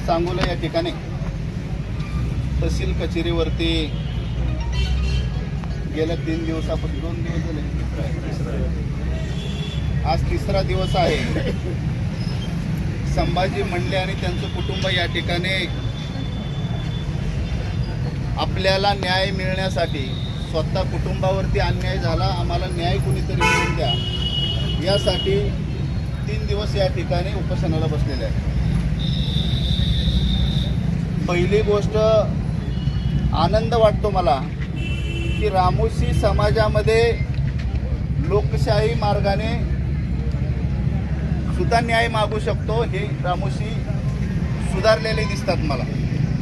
सांगोला या ठिकाणी तहसील कचेरीवरती गेल्या 3 दिवसापासून 2 दिवस झाले, आज तिसरा दिवस आहे. संभाजी मंडले आणि त्यांचं कुटुंब या ठिकाणी आपल्याला न्याय मिळण्यासाठी, स्वतः कुटुंबावरती अन्याय झाला, आम्हाला न्याय कुणीतरी मिळवून द्या यासाठी 3 दिवस या ठिकाणी उपोषणाला बसलेले आहेत. पहिली गोष्ट आनंद वाटतो मला की रामोशी समाजामध्ये लोकशाही मार्गाने सुद्धा न्याय मागू शकतो. हे रामोशी सुधारलेले दिसतात मला.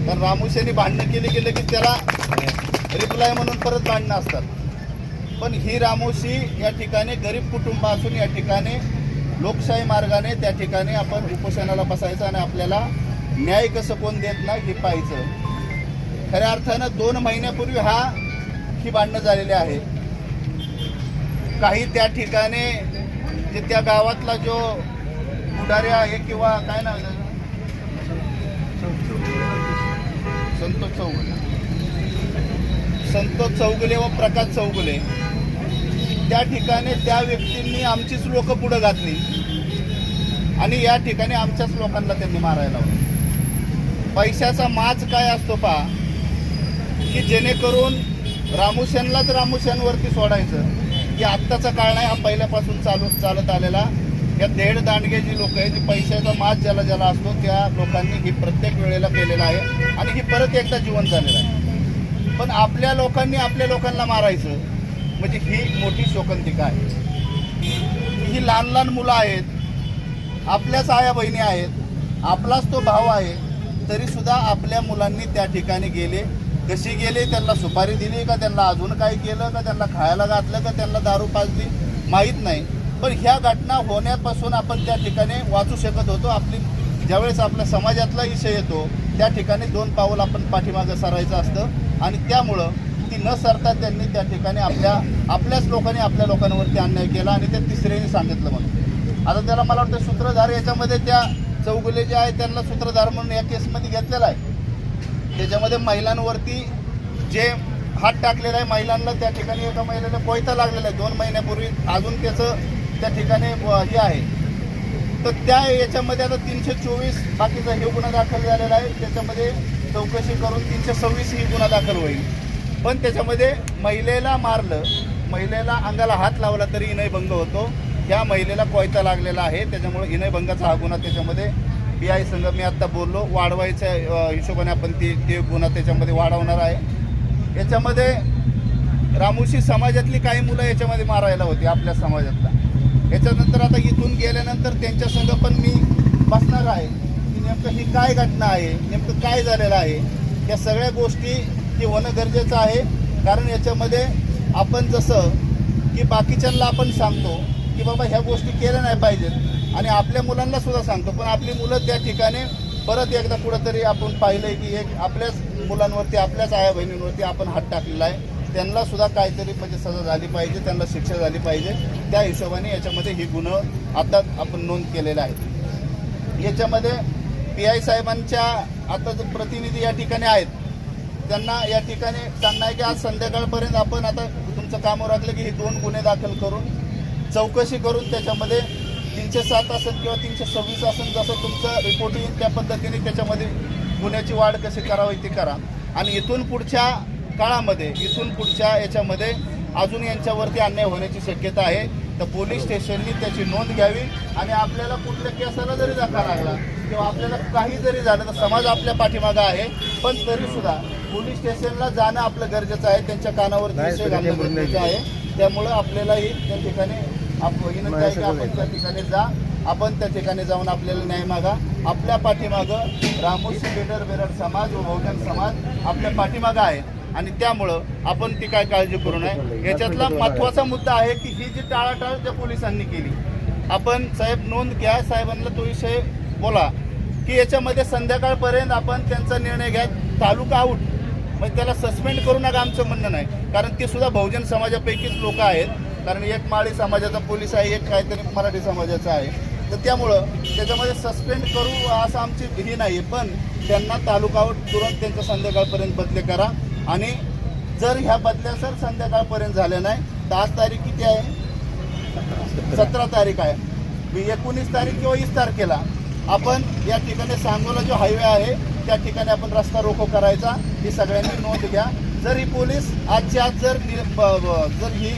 तर रामोशीने भांडणं केली गेलं की त्याला रिप्लाय म्हणून परत भांडणं असतात. पण ही रामोशी या ठिकाणी गरीब कुटुंब असून या ठिकाणी लोकशाही मार्गाने त्या ठिकाणी आपण उपोषणाला बसायचं आणि आपल्याला न्याय कसं कोण देत नाही हे पाहायचं. खऱ्या अर्थानं 2 महिन्यापूर्वी ही भांडणं झालेली आहे. काही त्या ठिकाणी जे त्या गावातला जो पुढारी आहे किंवा काय नाव संतोष चौगुले व प्रकाश चौगुले, त्या ठिकाणी त्या व्यक्तींनी आमचीच लोक पुढे घातली आणि या ठिकाणी आमच्याच लोकांना त्यांनी मारायला लावलं. पैशाचा माज काय असतो पहा, की जेणेकरून रामोश्यांनाच रामोश्यांवरती सोडायचं. की आत्ताचा काळ नाही, हा पहिल्यापासून चालत आलेला. या देड दांडगे जी लोक आहेत, जी पैशाचा माज ज्याला ज्याला असतो त्या लोकांनी ही प्रत्येक वेळेला केलेलं आहे आणि ही परत एकदा जीवन झालेलं आहे. पण आपल्या लोकांनी आपल्या लोकांना मारायचं म्हणजे ही मोठी शोकांतिका आहे. ही लहान लहान मुलं आहेत, आपल्याच आया बहिणी आहेत, आपलाच तो भाव आहे, तरीसुद्धा आपल्या मुलांनी त्या ठिकाणी गेले. कशी गेले, त्यांना सुपारी दिली का, त्यांना अजून काय केलं का, त्यांना खायला घातलं का, त्यांना दारू पाजली माहीत नाही. पण ह्या घटना होण्यापासून आपण त्या ठिकाणी वाचू शकत होतो. ज्यावेळेस आपल्या समाजातला विषय येतो त्या ठिकाणी 2 पाऊल आपण पाठीमागं सरायचं असतं आणि त्यामुळं ती न सरता त्यांनी त्या ठिकाणी आपल्याच लोकांनी आपल्या लोकांवरती अन्याय केला आणि ते तिसऱ्याने सांगितलं म्हणून. आता त्याला मला वाटतं सूत्रधार याच्यामध्ये त्या चौगुले जे आहे त्यांना सूत्रधार म्हणून या केसमध्ये घेतलेला आहे. त्याच्यामध्ये महिलांवरती जे हात टाकलेला आहे, महिलांना त्या ठिकाणी एका महिलेला कोयता लागलेला आहे 2 महिन्यापूर्वी, अजून त्याचं त्या ठिकाणी हे आहे. तर त्या याच्यामध्ये आता 324 बाकीचा हे गुन्हा दाखल झालेला आहे. त्याच्यामध्ये चौकशी करून 326 ही गुन्हा दाखल होईल. पण त्याच्यामध्ये महिलेला मारलं, महिलेला अंगाला हात लावला तरी इनयभंग होतो. ह्या महिलेला कोयता लागलेला आहे, त्याच्यामुळे इनयभंगाचा हा गुन्हा त्याच्यामध्ये PI संघ मी आत्ता बोललो वाढवायच्या हिशोबाने आपण ते गुन्हा त्याच्यामध्ये वाढवणार आहे. याच्यामध्ये रामोशी समाजातली काही मुलं याच्यामध्ये मारायला होती आपल्या समाजातला. याच्यानंतर आता इथून गेल्यानंतर त्यांच्या संघ पण मी बसणार आहे की नेमकं ही काय घटना आहे, नेमकं काय झालेलं आहे. या सगळ्या गोष्टी ही होणं गरजेचं आहे. कारण याच्यामध्ये आपण जसं की बाकीच्यांना आपण सांगतो की बाबा ह्या गोष्टी केल्या नाही पाहिजेत आणि आपल्या मुलांना सुद्धा सांगतो, पण आपली मुलं त्या ठिकाणी परत एकदा कुठंतरी आपण पाहिलं आहे की एक आपल्याच मुलांवरती, आपल्याच आया बहिणींवरती आपण हात टाकलेला आहे. त्यांना सुद्धा काहीतरी म्हणजे सजा झाली पाहिजे, त्यांना शिक्षा झाली पाहिजे. त्या हिशोबाने याच्यामध्ये ही गुन्हा आता आपण नोंद केलेला आहे. याच्यामध्ये PI साहेबांच्या आता जो प्रतिनिधी या ठिकाणी आहेत त्यांना या ठिकाणी सांगणं आहे की आज संध्याकाळपर्यंत आपण आता तुमचं कामावर राखलं की हे 2 गुन्हे दाखल करून चौकशी करून त्याच्यामध्ये 307 असेल किंवा 326 असेल, जसं तुमचं रिपोर्ट येईल त्या पद्धतीने त्याच्यामध्ये गुन्ह्याची वाढ कशी करावी ती करा. आणि इथून पुढच्या काळामध्ये, इथून पुढच्या याच्यामध्ये अजून यांच्यावरती अन्याय होण्याची शक्यता आहे. तर पोलीस स्टेशननी त्याची नोंद घ्यावी आणि आपल्याला कुठल्या केसाला जरी धक्का लागला किंवा आपल्याला काही जरी झालं तर समाज आपल्या पाठीमागं आहे, पण तरीसुद्धा पोलीस स्टेशनला जाणं आपलं गरजेचं आहे. त्यांच्या कानावरती विषय घालणं गरजेचं आहे. त्यामुळं आपल्यालाही त्या ठिकाणी विनंती आहे की आपण त्या ठिकाणी जा, आपण त्या ठिकाणी जाऊन आपल्याला न्याय मागा. आपल्या पाठीमागं रामोशी बेरड समाज व बहुजन समाज आपल्या पाठीमागं आहे आणि त्यामुळं आपण ती काय काळजी करू नये. याच्यातला महत्त्वाचा मुद्दा आहे की ही जी टाळाटाळ त्या पोलिसांनी केली, आपण साहेब नोंद घ्या, साहेबांना तो विषय बोला की याच्यामध्ये संध्याकाळपर्यंत आपण त्यांचा निर्णय घ्या. तालुका आऊट म्हणजे त्याला सस्पेंड करू नका आमचं म्हणणं नाही, कारण ते सुद्धा बहुजन समाजापैकीच लोक आहेत. कारण एक माळी समाजाचा पोलीस आहे, एक काहीतरी मराठी समाजाचा आहे. तर त्यामुळं त्याच्यामध्ये सस्पेंड करू असं आमची ही नाही आहे, पण त्यांना तालुकावर तुरंत त्यांच्या संध्याकाळपर्यंत बदली करा. आणि जर ह्या बदल्या सर संध्याकाळपर्यंत झाल्या नाही तर आज तारीख किती आहे? 17 तारीख आहे. 19 तारीख किंवा 20 तारखेला आपण या ठिकाणी सांगोला जो हायवे आहे त्या ठिकाणी आपण रस्ता रोको करायचा. ही सगळ्यांनी नोंद घ्या. जर ही पोलीस आजच्या आज जर ही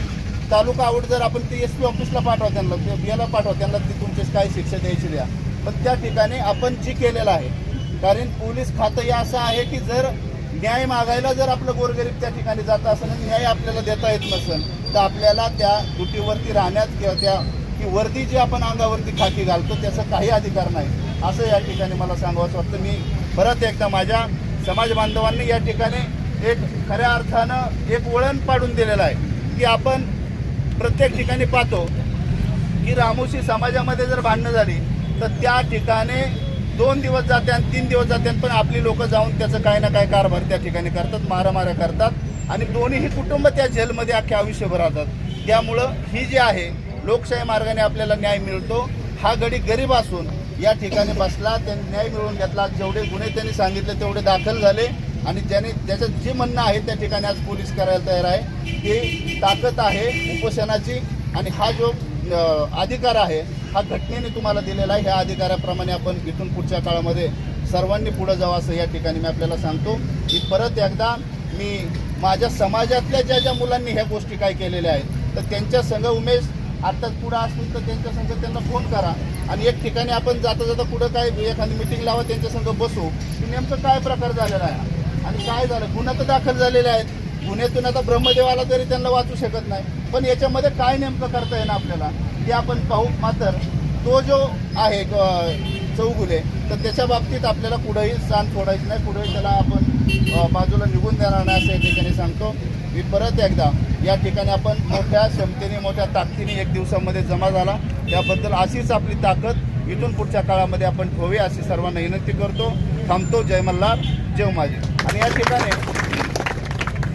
तालुका आउट जर आपण ती SP ऑफिसला पाठवा, त्यांना याला पाठवा, त्यांना ती तुमची काय शिक्षा द्यायची द्या. पण त्या ठिकाणी आपण जी केलेलं आहे, कारण पोलीस खातं हे असं आहे की जर न्याय मागायला जर आपलं गोरगरीब त्या ठिकाणी जात असेल आणि न्याय आपल्याला देता येत नसेल तर आपल्याला त्या ड्युटीवरती राहण्यात किंवा त्या की वर्दी जी आपण अंगावरती खाकी घालतो त्याचा काही अधिकार नाही, असं या ठिकाणी मला सांगावंसं वाटतं. मी परत एकदा माझ्या समाज बांधवांनी या ठिकाणी एक खऱ्या अर्थानं एक वळण पाडून दिलेलं आहे की आपण प्रत्येक ठिकाणी पाहतो की रामोशी समाजामध्ये जर भांडणं झाली तर त्या ठिकाणी 2 दिवस जाते आणि 3 दिवस जाते, पण आपली लोक जाऊन त्याचं काही ना काही कारभार त्या ठिकाणी करतात, मारामाऱ्या करतात आणि दोन्हीही कुटुंब त्या जेलमध्ये अख्ख्या आयुष्यभर राहतात. त्यामुळं ही जी आहे लोकशाही मार्गाने आपल्याला न्याय मिळतो. हा गडी गरीब असून या ठिकाणी बसला, त्यांनी न्याय मिळवून घेतला. जेवढे गुन्हे त्यांनी सांगितले तेवढे दाखल झाले आणि ज्याने ज्याचं जे म्हणणं आहे त्या ठिकाणी आज पोलीस करायला तयार आहे. ही ताकद आहे उपोषणाची आणि हा जो अधिकार आहे हा घटनेने तुम्हाला दिलेला आहे. ह्या अधिकाराप्रमाणे आपण इथून पुढच्या काळामध्ये सर्वांनी पुढे जावं असं या ठिकाणी मी आपल्याला सांगतो. की परत एकदा मी माझ्या समाजातल्या ज्या मुलांनी ह्या गोष्टी काय केलेल्या आहेत तर त्यांच्या संघ उमेश आत्ताच पुढं असतील तर त्यांच्या संघ त्यांना फोन करा आणि एक ठिकाणी आपण जाता जाता पुढं काय एखादी मिटिंग लावा, त्यांच्या संघ बसू की नेमकं काय प्रकार झालेला आहे आणि काय झालं. गुन्हा तर दाखल झालेले आहेत, गुन्ह्यातून आता ब्रह्मदेवाला तरी त्यांना वाचू शकत नाही, पण याच्यामध्ये काय नेमकं करता येईल आपल्याला ते आपण पाहू. मात्र तो जो आहे चौगुले तर त्याच्या बाबतीत आपल्याला कुठंही स्थान सोडायचं नाही, कुठंही त्याला आपण बाजूला निघून देणार नाही असं या ठिकाणी सांगतो. मी परत एकदा या ठिकाणी आपण मोठ्या क्षमतेने मोठ्या ताकदीने 1 दिवसामध्ये जमा झाला, त्याबद्दल अशीच आपली ताकद इथून पुढच्या काळामध्ये आपण ठेवूया अशी सर्वांना विनंती करतो. थांबतो. जय मल्हार, जय माझी. आणि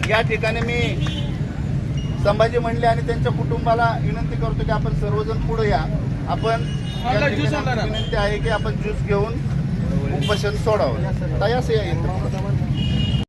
या ठिकाणी मी संभाजी मंडले आणि त्यांच्या कुटुंबाला विनंती करतो की आपण सर्वजण पुढे या. आपण विनंती आहे की आपण ज्यूस घेऊन उपोषण सोडावं. तयास या